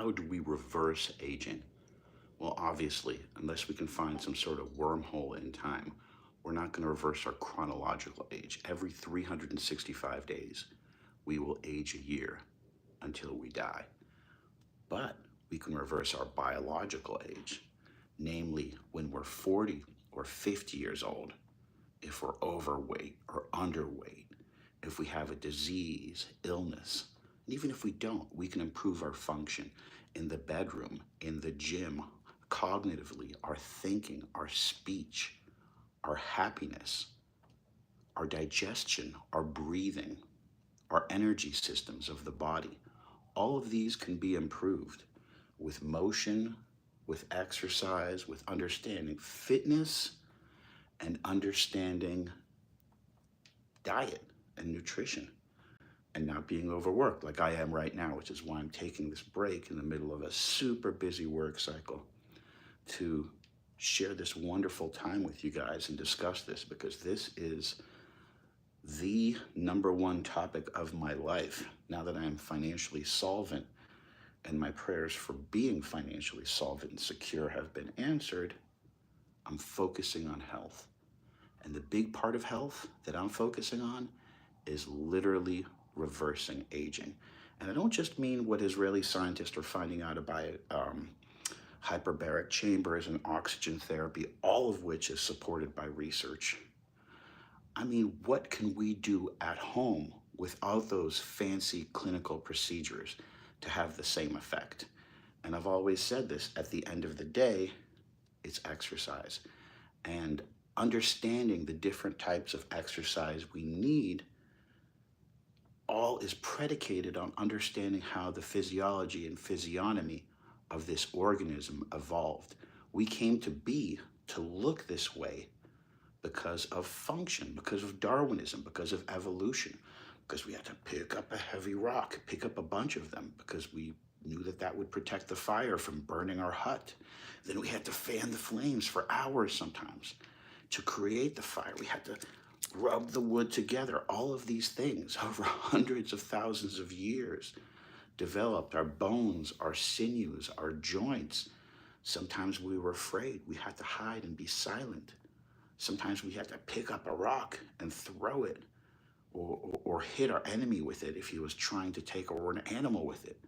how do we reverse aging? Well, obviously, unless we can find some sort of wormhole in time, we're not going to reverse our chronological age. Every 365 days, we will age a year until we die. But we can reverse our biological age, namely when we're 40 or 50 years old, if we're overweight or underweight, if we have a disease, illness, and even if we don't, we can improve our function in the bedroom, in the gym, cognitively, our thinking, our speech, our happiness, our digestion, our breathing, our energy systems of the body. All of these can be improved with motion, with exercise, with understanding fitness and understanding diet and nutrition and not being overworked like I am right now, which is why I'm taking this break in the middle of a super busy work cycle to share this wonderful time with you guys and discuss this, because this is the number one topic of my life. Now that I am financially solvent and my prayers for being financially solvent and secure have been answered, I'm focusing on health. And the big part of health that I'm focusing on is literally reversing aging. And I don't just mean what Israeli scientists are finding out about hyperbaric chambers and oxygen therapy, all of which is supported by research. I mean, what can we do at home without those fancy clinical procedures to have the same effect? And I've always said this, at the end of the day, it's exercise. And understanding the different types of exercise we need all is predicated on understanding how the physiology and physiognomy of this organism evolved. We came to be to look this way because of function, because of Darwinism, because of evolution, because we had to pick up a heavy rock, pick up a bunch of them, because we knew that that would protect the fire from burning our hut. Then we had to fan the flames for hours sometimes to create the fire. We had to rub the wood together. All of these things over hundreds of thousands of years developed our bones, our sinews, our joints. Sometimes we were afraid. We had to hide and be silent. Sometimes we had to pick up a rock and throw it, or hit our enemy with it if he was trying to take, or an animal with it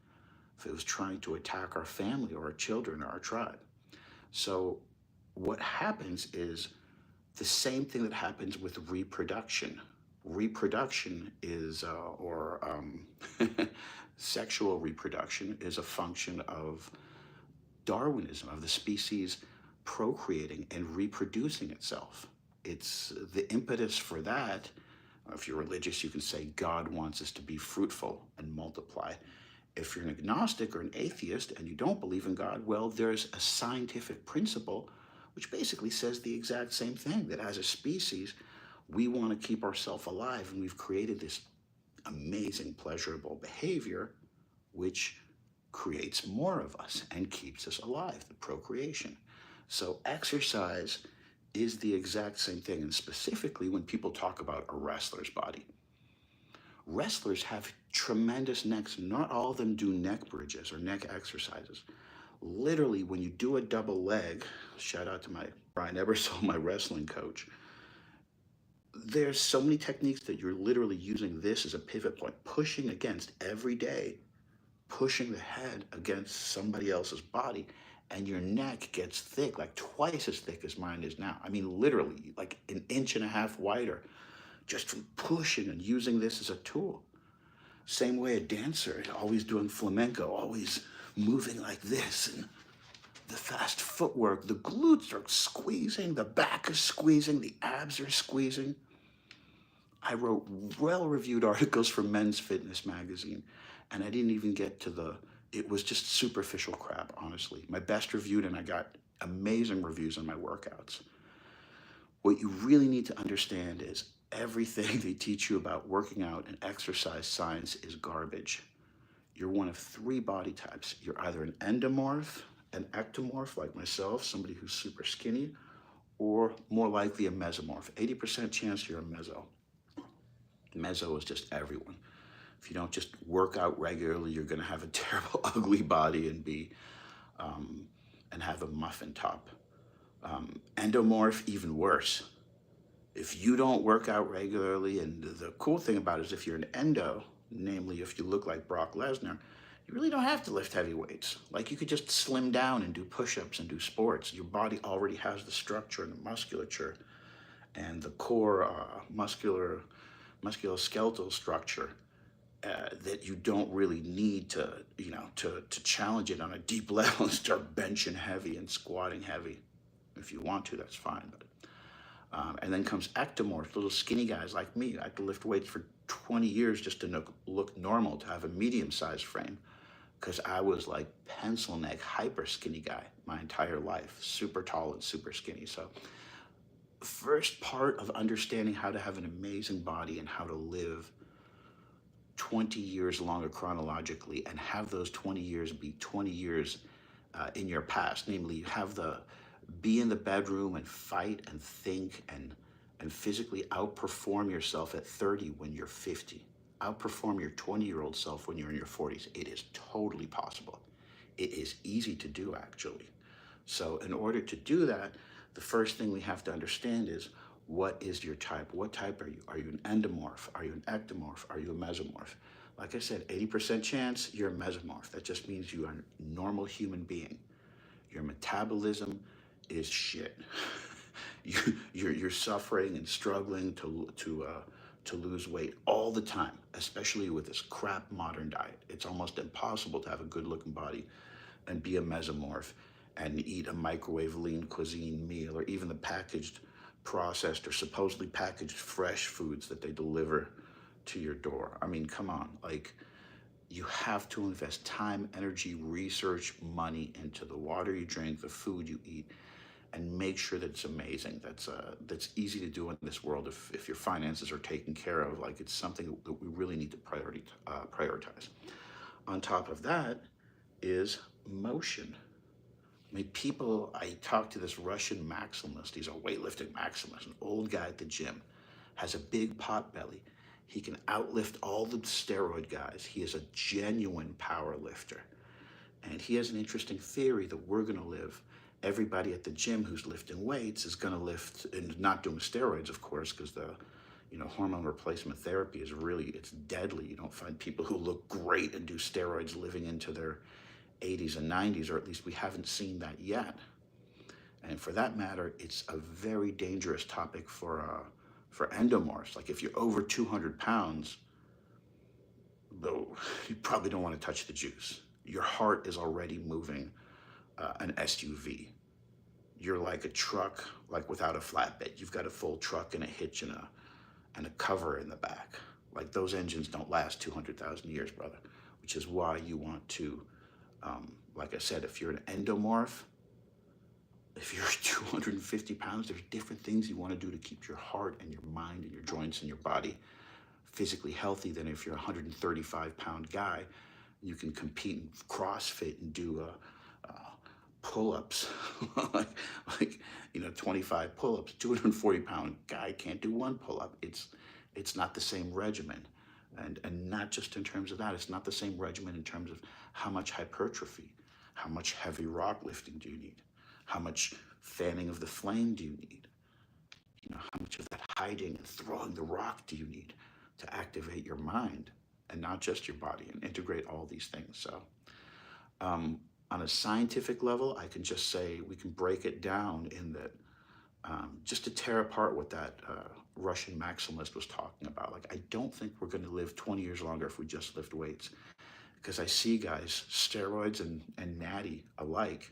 if it was trying to attack our family or our children or our tribe. So what happens is the same thing that happens with reproduction. Reproduction is, sexual reproduction is a function of Darwinism, of the species procreating and reproducing itself. It's the impetus for that. If you're religious, you can say God wants us to be fruitful and multiply. If you're an agnostic or an atheist and you don't believe in God, well, there's a scientific principle which basically says the exact same thing, that as a species, we want to keep ourselves alive, and we've created this amazing pleasurable behavior which creates more of us and keeps us alive, the procreation. So exercise is the exact same thing, and specifically when people talk about a wrestler's body. Wrestlers have tremendous necks. Not all of them do neck bridges or neck exercises. Literally, when you do a double leg, shout out to my Brian Ebersole, my wrestling coach, there's so many techniques that you're literally using this as a pivot point, pushing against every day, pushing the head against somebody else's body, and your neck gets thick, like twice as thick as mine is now. I mean, literally, like an inch and a half wider, just from pushing and using this as a tool. Same way a dancer, always doing flamenco, always moving like this, and the fast footwork, the glutes are squeezing, the back is squeezing, the abs are squeezing. I wrote well-reviewed articles for Men's Fitness magazine, and I didn't even get to it was just superficial crap, honestly. My best reviewed, and I got amazing reviews on my workouts. What you really need to understand is everything they teach you about working out and exercise science is garbage. You're one of three body types. You're either an endomorph, an ectomorph like myself, somebody who's super skinny, or more likely a mesomorph. 80% chance you're a meso. Meso is just everyone. If you don't just work out regularly, you're going to have a terrible, ugly body and be and have a muffin top. Endomorph, even worse. If you don't work out regularly, and the cool thing about it is if you're an endo, namely if you look like Brock Lesnar, you really don't have to lift heavy weights. Like you could just slim down and do push-ups and do sports. Your body already has the structure and the musculature and the core musculoskeletal structure that you don't really need to, to challenge it on a deep level and start benching heavy and squatting heavy. If you want to, that's fine. But and then comes ectomorphs, little skinny guys like me. I had to lift weights for 20 years just to look normal, to have a medium-sized frame, because I was like pencil neck, hyper skinny guy my entire life, super tall and super skinny. So first part of understanding how to have an amazing body and how to live 20 years longer chronologically and have those 20 years be 20 years in your past. Namely, you have the be in the bedroom and fight and think and physically outperform yourself at 30 when you're 50. Outperform your 20-year-old self when you're in your 40s. It is totally possible. It is easy to do, actually. So in order to do that, the first thing we have to understand is, what is your type? What type are you? Are you an endomorph? Are you an ectomorph? Are you a mesomorph? Like I said, 80% chance you're a mesomorph. That just means you are a normal human being. Your metabolism is shit. You're suffering and struggling to lose weight all the time, especially with this crap modern diet. It's almost impossible to have a good looking body and be a mesomorph and eat a microwave lean cuisine meal, or even the packaged, processed, or supposedly packaged fresh foods that they deliver to your door. I mean, come on, like, you have to invest time, energy, research, money into the water you drink, the food you eat, and make sure that it's amazing. That's easy to do in this world if your finances are taken care of. Like, it's something that we really need to prioritize. On top of that is motion. I mean, I talked to this Russian maximalist. He's a weightlifting maximalist, an old guy at the gym, has a big pot belly. He can outlift all the steroid guys. He is a genuine power lifter. And he has an interesting theory that we're going to live. Everybody at the gym who's lifting weights is going to lift, and not doing steroids, of course, because the hormone replacement therapy is it's deadly. You don't find people who look great and do steroids living into their 80s and 90s, or at least we haven't seen that yet. And for that matter, it's a very dangerous topic for endomorphs. Like, if you're over 200 pounds, though, you probably don't want to touch the juice. Your heart is already moving an SUV. You're like a truck, like without a flatbed. You've got a full truck and a hitch and a cover in the back. Like, those engines don't last 200,000 years, brother. Which is why you want to, like I said, if you're an endomorph, if you're 250 pounds, there's different things you want to do to keep your heart and your mind and your joints and your body physically healthy than if you're a 135-pound guy. You can compete in CrossFit and do pull-ups, like 25 pull-ups. 240-pound guy can't do one pull-up. It's not the same regimen. And not just in terms of that, it's not the same regimen in terms of how much hypertrophy, how much heavy rock lifting do you need, how much fanning of the flame do you need, how much of that hiding and throwing the rock do you need to activate your mind and not just your body, and integrate all these things. So on a scientific level, I can just say we can break it down in that, just to tear apart what that Russian maximalist was talking about. Like, I don't think we're going to live 20 years longer if we just lift weights, because I see guys, steroids and natty alike,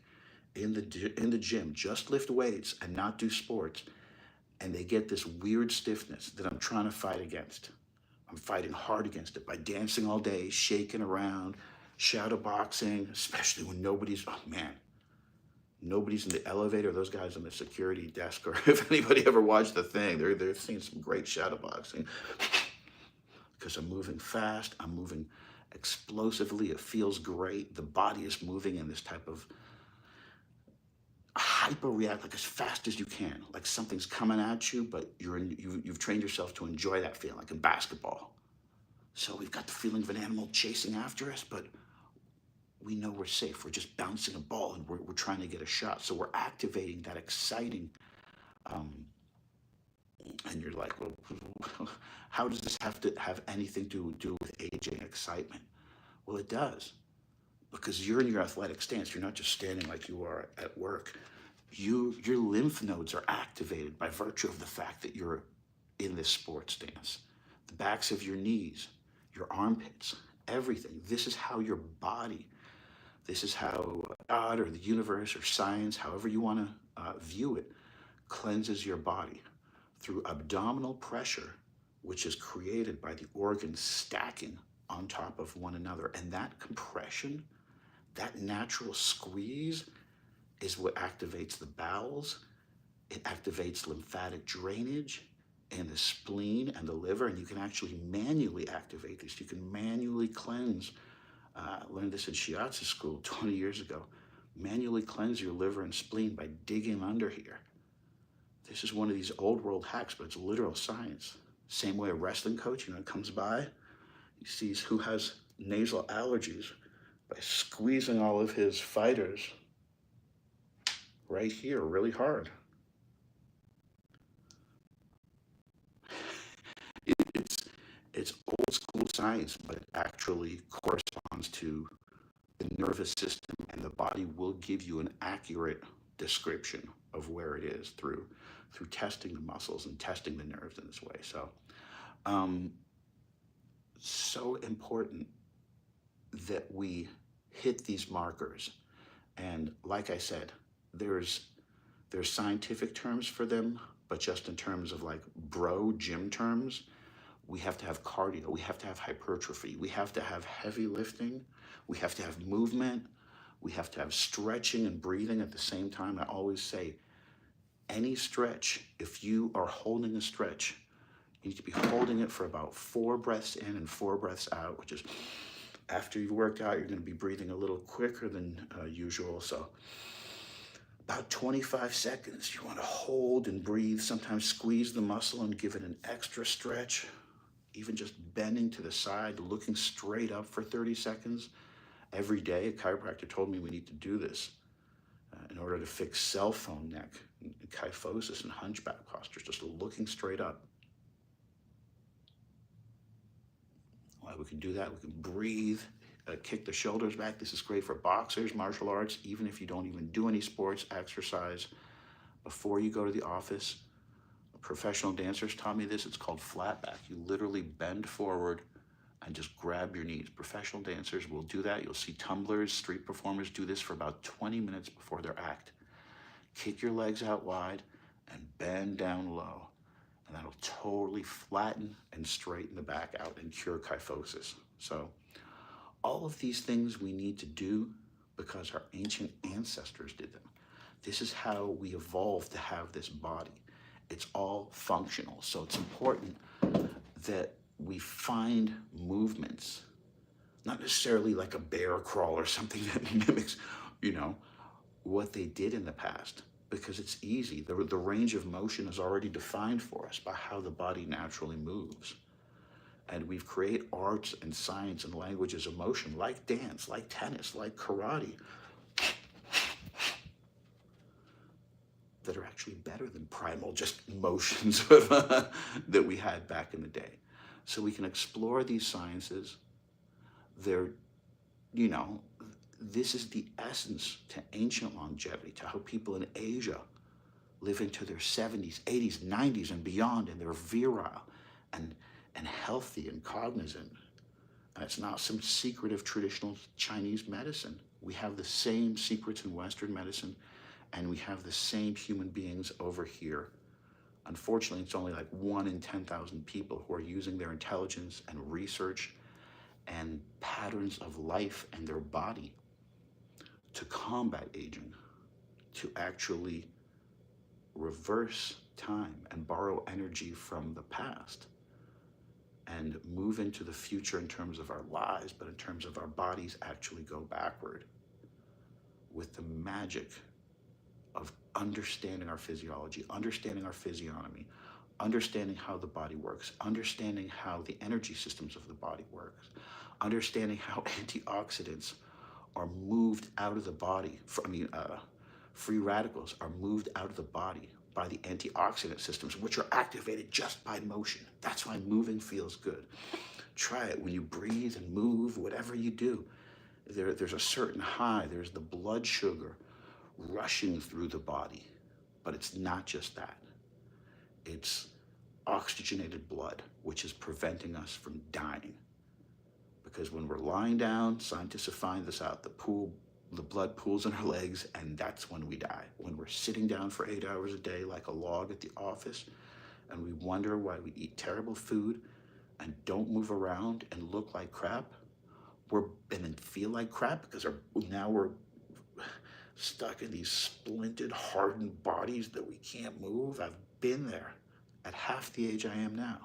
in the gym, just lift weights and not do sports, and they get this weird stiffness that I'm trying to fight against. I'm fighting hard against it by dancing all day, shaking around, shadow boxing, especially when nobody's in the elevator. Those guys on the security desk, or if anybody ever watched The Thing, they're seeing some great shadow boxing, because I'm moving fast, I'm moving explosively, it feels great. The body is moving in this type of hyper react, like as fast as you can, like something's coming at you, but you've trained yourself to enjoy that feeling, like in basketball. So we've got the feeling of an animal chasing after us, but we know we're safe. We're just bouncing a ball and we're trying to get a shot. So we're activating that exciting, um, and you're like, well, how does this have to have anything to do with aging excitement? Well, it does, because you're in your athletic stance. You're not just standing like you are at work. Your lymph nodes are activated by virtue of the fact that you're in this sports stance. The backs of your knees, your armpits, everything. This is how your body, this is how God or the universe or science, however you want to view it, cleanses your body through abdominal pressure, which is created by the organs stacking on top of one another. And that compression, that natural squeeze, is what activates the bowels. It activates lymphatic drainage and the spleen and the liver, and you can actually manually activate this. You can manually cleanse. Learned this in shiatsu school 20 years ago. Manually cleanse your liver and spleen by digging under here. This is one of these old world hacks, but it's literal science. Same way a wrestling coach, comes by, he sees who has nasal allergies by squeezing all of his fighters right here really hard. It's old school science, but it actually corresponds to the nervous system, and the body will give you an accurate description of where it is through testing the muscles and testing the nerves in this way. Um, so important that we hit these markers. And like I said, there's scientific terms for them, but just in terms of like bro gym terms, we have to have cardio, we have to have hypertrophy, we have to have heavy lifting, we have to have movement, we have to have stretching and breathing at the same time. I always say, any stretch, if you are holding a stretch, you need to be holding it for about 4 breaths in and 4 breaths out, which is after you've worked out, you're going to be breathing a little quicker than usual. So about 25 seconds, you want to hold and breathe, sometimes squeeze the muscle and give it an extra stretch, even just bending to the side, looking straight up for 30 seconds. Every day, a chiropractor told me we need to do this in order to fix cell phone neck, and kyphosis, and hunchback postures, just looking straight up. Well, we can do that. We can breathe, kick the shoulders back. This is great for boxers, martial arts, even if you don't even do any sports exercise. Before you go to the office, professional dancers taught me this. It's called flat back. You literally bend forward and just grab your knees. Professional dancers will do that. You'll see tumblers, street performers do this for about 20 minutes before their act. Kick your legs out wide and bend down low. And that'll totally flatten and straighten the back out and cure kyphosis. So all of these things we need to do because our ancient ancestors did them. This is how we evolved to have this body. It's all functional. So it's important that we find movements, not necessarily like a bear crawl or something that mimics, what they did in the past, because it's easy. The range of motion is already defined for us by how the body naturally moves. And we've created arts and science and languages of motion, like dance, like tennis, like karate, that are actually better than primal just motions that we had back in the day. So we can explore these sciences. They're, this is the essence to ancient longevity, to how people in Asia live into their 70s, 80s, 90s, and beyond, and they're virile and healthy and cognizant. And it's not some secret of traditional Chinese medicine. We have the same secrets in Western medicine, and we have the same human beings over here. Unfortunately, it's only like 1 in 10,000 people who are using their intelligence and research and patterns of life and their body to combat aging, to actually reverse time and borrow energy from the past and move into the future in terms of our lives, but in terms of our bodies actually go backward with the magic of understanding our physiology, understanding our physiognomy, understanding how the body works, understanding how the energy systems of the body works, understanding how antioxidants are moved out of the body. Free radicals are moved out of the body by the antioxidant systems, which are activated just by motion. That's why moving feels good. Try it when you breathe and move, whatever you do. There's a certain high, there's the blood sugar rushing through the body. But it's not just that. It's oxygenated blood, which is preventing us from dying. Because when we're lying down, scientists have found this out, the blood pools in our legs, and that's when we die. When we're sitting down for 8 hours a day like a log at the office, and we wonder why we eat terrible food and don't move around and look like crap, and then feel like crap because now we're stuck in these splinted, hardened bodies that we can't move. I've been there at half the age I am now.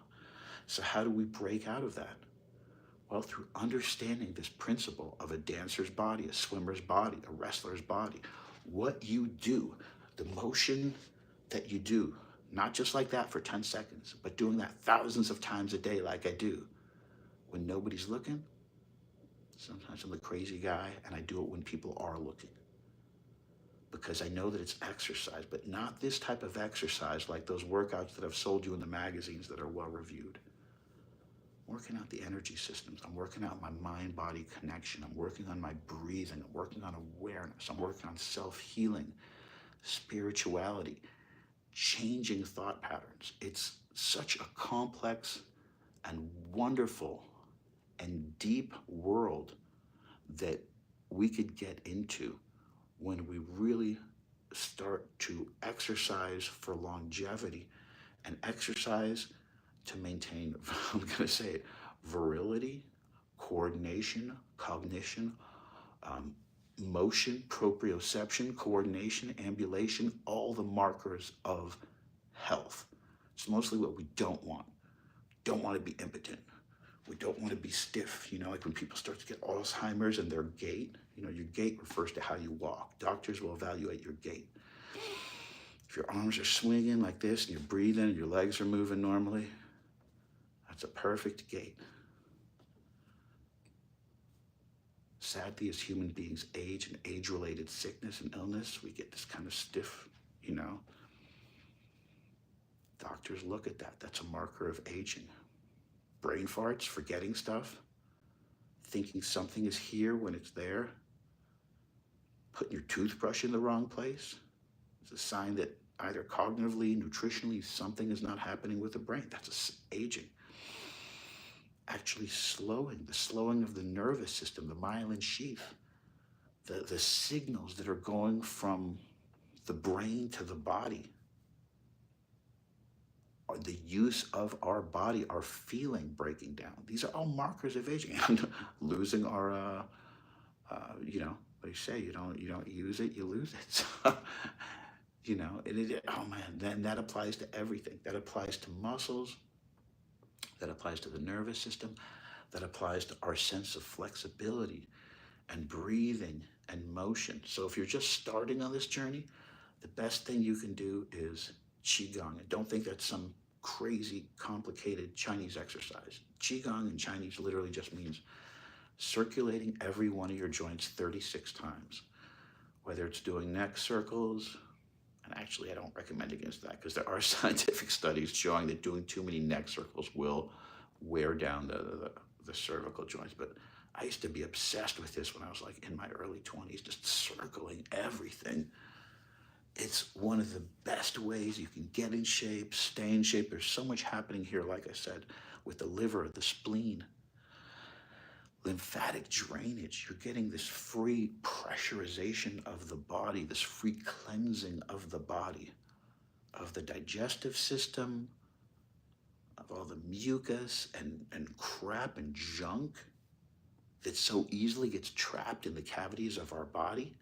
So how do we break out of that? Well, through understanding this principle of a dancer's body, a swimmer's body, a wrestler's body. What you do, the motion that you do, not just like that for 10 seconds, but doing that thousands of times a day like I do, when nobody's looking. Sometimes I'm the crazy guy, and I do it when people are looking. Because I know that it's exercise, but not this type of exercise like those workouts that I've sold you in the magazines that are well reviewed. I'm working out the energy systems. I'm working out my mind-body connection. I'm working on my breathing. I'm working on awareness. I'm working on self-healing, spirituality, changing thought patterns. It's such a complex and wonderful and deep world that we could get into when we really start to exercise for longevity and exercise to maintain, I'm going to say it, virility, coordination, cognition, motion, proprioception, coordination, ambulation, all the markers of health. It's mostly what we don't want. Don't want to be impotent. We don't want to be stiff, like when people start to get Alzheimer's and their gait, your gait refers to how you walk. Doctors will evaluate your gait. If your arms are swinging like this and you're breathing and your legs are moving normally, that's a perfect gait. Sadly, as human beings age and age-related sickness and illness, we get this kind of stiff, Doctors look at that. That's a marker of aging. Brain farts, forgetting stuff, thinking something is here when it's there, putting your toothbrush in the wrong place. It's a sign that either cognitively, nutritionally, something is not happening with the brain. That's aging. Actually the slowing of the nervous system, the myelin sheath, the signals that are going from the brain to the body, or the use of our body, our feeling breaking down. These are all markers of aging. And losing our, what do you say? You don't use it, you lose it. So, oh man, then that applies to everything. That applies to muscles. That applies to the nervous system. That applies to our sense of flexibility and breathing and motion. So if you're just starting on this journey, the best thing you can do is Qigong. And don't think that's some crazy, complicated Chinese exercise. Qigong in Chinese literally just means circulating every one of your joints 36 times. Whether it's doing neck circles, and actually I don't recommend against that because there are scientific studies showing that doing too many neck circles will wear down the cervical joints. But I used to be obsessed with this when I was like in my early 20s, just circling everything. It's one of the best ways you can get in shape, stay in shape. There's so much happening here, like I said, with the liver, the spleen, lymphatic drainage. You're getting this free pressurization of the body, this free cleansing of the body, of the digestive system, of all the mucus and crap and junk that so easily gets trapped in the cavities of our body.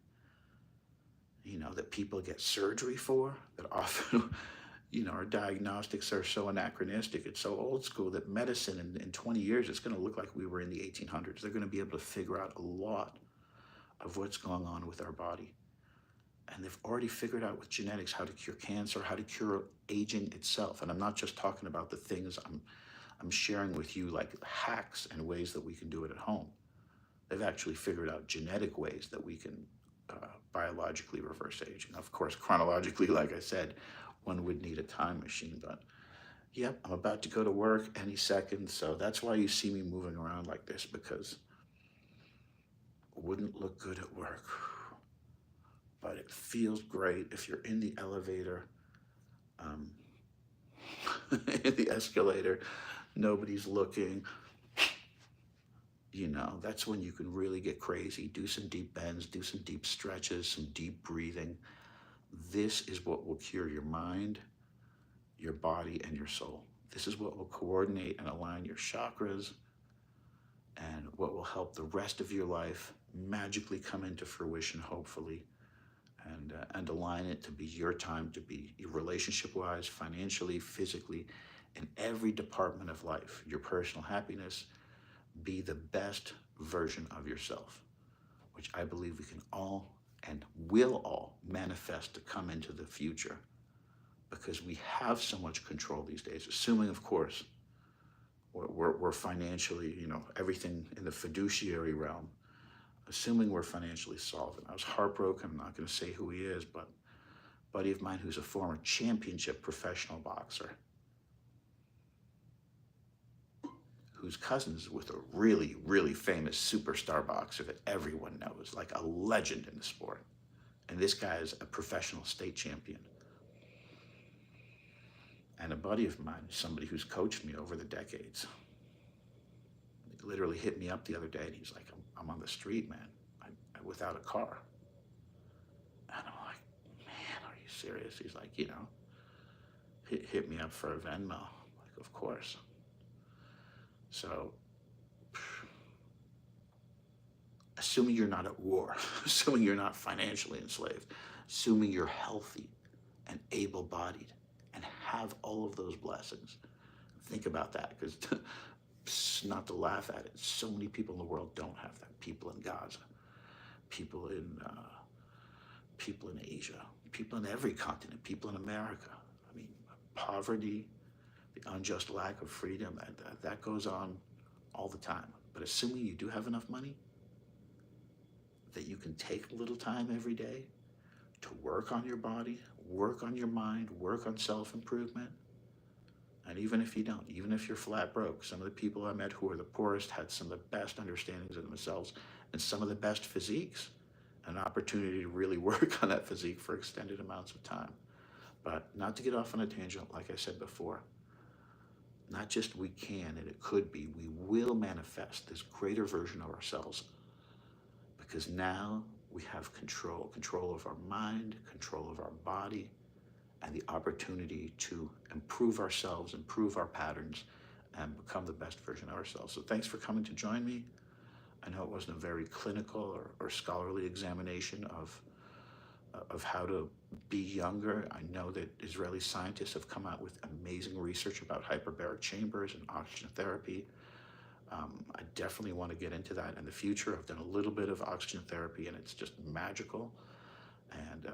That people get surgery for, that often, our diagnostics are so anachronistic. It's so old school that medicine in 20 years, it's going to look like we were in the 1800s. They're going to be able to figure out a lot of what's going on with our body. And they've already figured out with genetics how to cure cancer, how to cure aging itself. And I'm not just talking about the things I'm sharing with you, like hacks and ways that we can do it at home. They've actually figured out genetic ways that we can biologically reverse aging. Of course, chronologically, like I said, one would need a time machine. But yep, I'm about to go to work any second. So that's why you see me moving around like this, because it wouldn't look good at work. But it feels great if you're in the elevator, um, in the escalator, nobody's looking. That's when you can really get crazy. Do some deep bends, do some deep stretches, some deep breathing. This is what will cure your mind, your body, and your soul. This is what will coordinate and align your chakras, and what will help the rest of your life magically come into fruition, hopefully, and align it to be your time to be relationship-wise, financially, physically, in every department of life, your personal happiness, be the best version of yourself, which I believe we can all and will all manifest to come into the future, because we have so much control these days, assuming, of course, we're financially, everything in the fiduciary realm, assuming we're financially solvent. I was heartbroken. I'm not going to say who he is, but a buddy of mine who's a former championship professional boxer, who's cousins with a really, really famous superstar boxer that everyone knows, like a legend in the sport. And this guy is a professional state champion. And a buddy of mine, somebody who's coached me over the decades, he literally hit me up the other day, and he's like, I'm on the street, man, without a car. And I'm like, man, are you serious? He's like, hit me up for a Venmo. Like, of course. So, assuming you're not at war, assuming you're not financially enslaved, assuming you're healthy and able-bodied and have all of those blessings, think about that, because not to laugh at it, so many people in the world don't have that. People in Gaza, people in Asia, people in every continent, people in America. I mean, poverty, the unjust lack of freedom, that goes on all the time. But assuming you do have enough money, that you can take a little time every day to work on your body, work on your mind, work on self-improvement. And even if you don't, even if you're flat broke, some of the people I met who were the poorest had some of the best understandings of themselves and some of the best physiques, an opportunity to really work on that physique for extended amounts of time. But not to get off on a tangent, like I said before, not just we can, and it could be, we will manifest this greater version of ourselves, because now we have control of our mind, control of our body, and the opportunity to improve ourselves, improve our patterns, and become the best version of ourselves. So thanks for coming to join me. I know it wasn't a very clinical or scholarly examination of how to be younger. I know that Israeli scientists have come out with amazing research about hyperbaric chambers and oxygen therapy. I definitely want to get into that in the future. I've done a little bit of oxygen therapy, and it's just magical. And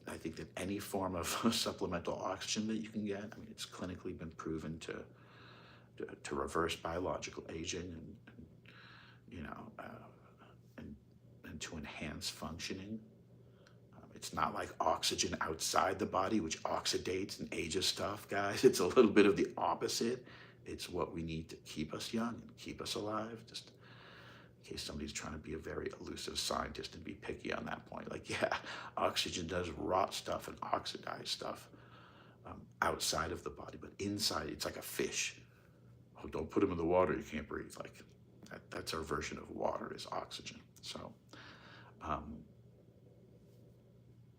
I think that any form of supplemental oxygen that you can get, I mean, it's clinically been proven to reverse biological aging and to enhance functioning. It's not like oxygen outside the body, which oxidates and ages stuff, guys. It's a little bit of the opposite. It's what we need to keep us young and keep us alive. Just in case somebody's trying to be a very elusive scientist and be picky on that point. Like, yeah, oxygen does rot stuff and oxidize stuff outside of the body, but inside, it's like a fish. Oh, don't put them in the water, you can't breathe. Like, that's our version of water, is oxygen. So,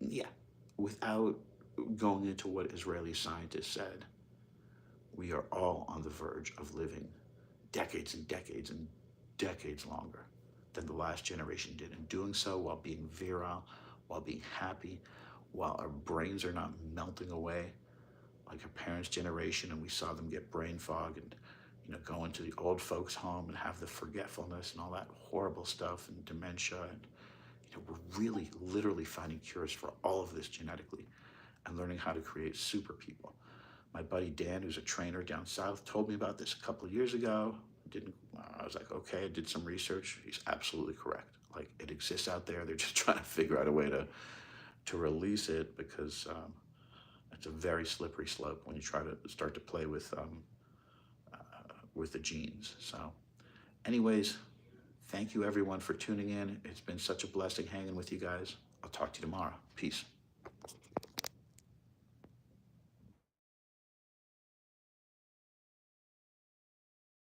yeah, without going into what Israeli scientists said, we are all on the verge of living decades and decades and decades longer than the last generation did, and doing so while being virile, while being happy, while our brains are not melting away like our parents' generation, and we saw them get brain fog and go into the old folks' home and have the forgetfulness and all that horrible stuff and dementia and we're really literally finding cures for all of this genetically and learning how to create super people. My buddy Dan, who's a trainer down south, told me about this a couple of years ago. Didn't I was like, okay, I did some research. He's absolutely correct. Like, it exists out there. They're just trying to figure out a way to release it, because it's a very slippery slope when you try to start to play with the genes. So, anyways, thank you everyone for tuning in. It's been such a blessing hanging with you guys. I'll talk to you tomorrow. Peace.